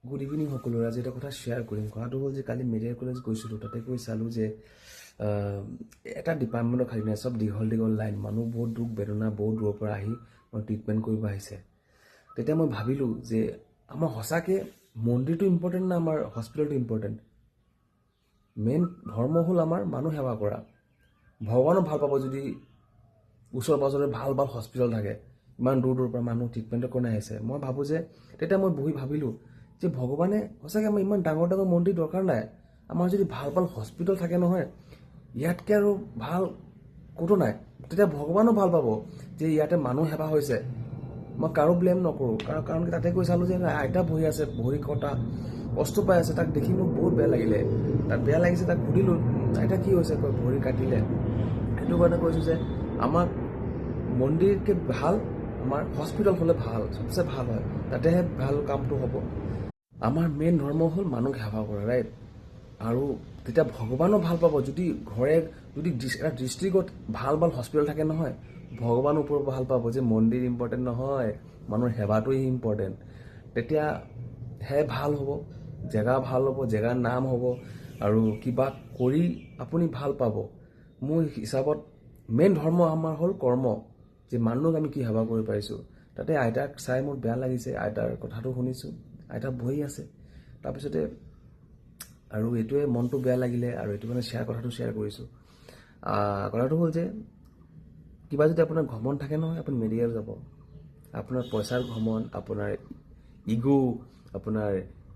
Good evening সকলোৰে। আজি এটা কথা শ্বেয়াৰ কৰিম। কথাটো হ'ল যে কালি মেডিকেল কলেজ গৈছিলোঁ, তাতে গৈ চালোঁ যে এটা ডিপাৰ্টমেণ্টৰ খালী নাই, চব দীঘল দীঘল লাইন, মানুহ বহুত দুখ বেদনা বহুত দূৰৰ পৰা আহি ট্ৰিটমেণ্ট কৰিব আহিছে। তেতিয়া মই ভাবিলোঁ যে আমাৰ সঁচাকৈ মন্দিৰটো ইম্পৰ্টেণ্ট না আমাৰ হস্পিটেলটো ইম্পৰ্টেণ্ট? মেইন ধৰ্ম হ'ল আমাৰ মানুহ সেৱা কৰা। ভগৱানো ভাল পাব যদি ওচৰে পাঁজৰে ভাল ভাল হস্পিটেল থাকে, ইমান দূৰ দূৰৰ পৰা মানুহ ট্ৰিটমেণ্টৰ কাৰণে আহিছে। মই ভাবোঁ যে তেতিয়া মই বহি ভাবিলোঁ যে ভগৱানে সঁচাকৈ আমাৰ ইমান ডাঙৰ ডাঙৰ মন্দিৰ দৰকাৰ নাই, আমাৰ যদি ভাল ভাল হস্পিটেল থাকে নহয়, ইয়াতকৈ আৰু ভাল ক'তো নাই। তেতিয়া ভগৱানো ভাল পাব যে ইয়াতে মানুহ সেৱা হৈছে। মই কাৰো ব্লেম নকৰোঁ, কাৰণ তাতে গৈ চালোঁ যে আইতা বহি আছে, ভৰি কটা কষ্ট পাই আছে। তাক দেখি মোৰ বহুত বেয়া লাগিলে। তাক বেয়া লাগিছে, তাক সুধিলোঁ আইতা কি হৈছে, কয় ভৰি কাটিলে। সেইটো কাৰণে কৈছোঁ যে আমাক মন্দিৰতকৈ ভাল আমাৰ হস্পিটেল হ'লে ভাল, চবচে ভাল হয়, তাতেহে ভাল কামটো হ'ব। আমাৰ মেইন ধৰ্ম হ'ল মানুহ সেৱা কৰা, ৰাইট? আৰু তেতিয়া ভগৱানো ভাল পাব যদি যদি এটা ডিষ্ট্ৰিক্টত ভাল ভাল হস্পিটেল থাকে নহয়, ভগৱান ওপৰৰ ভাল পাব যে মন্দিৰ ইম্পৰ্টেণ্ট নহয়, মানুহৰ সেৱাটোৱে ইম্পৰ্টেণ্ট। তেতিয়াহে ভাল হ'ব, জেগা ভাল হ'ব, জেগাৰ নাম হ'ব, আৰু কিবা কৰি আপুনি ভাল পাব। মোৰ হিচাপত মেইন ধৰ্ম আমাৰ হ'ল কৰ্ম, যে মানুহক আমি কি সেৱা কৰিব পাৰিছোঁ। তাতে আইতাক চাই মোৰ বেয়া লাগিছে, আইতাৰ কথাটো শুনিছোঁ, আইতা বহি আছে। তাৰপিছতে আৰু এইটোৱে মনটো বেয়া লাগিলে, আৰু এইটো কাৰণে কথাটো শ্বেয়াৰ কৰিছোঁ। কথাটো হ'ল যে কিবা যদি আপোনাৰ ঘমন থাকে নহয়, আপুনি মেডিকেল যাব। আপোনাৰ পইচাৰ ঘমন, আপোনাৰ ইগ', আপোনাৰ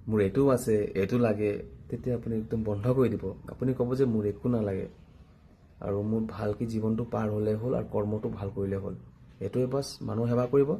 মোৰ এইটো আছে, এইটো লাগে, তেতিয়া আপুনি একদম বন্ধ কৰি দিব। আপুনি ক'ব যে মোৰ একো নালাগে, আৰু মোৰ ভালকৈ জীৱনটো পাৰ হ'লে হ'ল, আৰু কৰ্মটো ভাল কৰিলে হ'ল। এইটোৱে বাছ, মানুহ সেৱা কৰিব।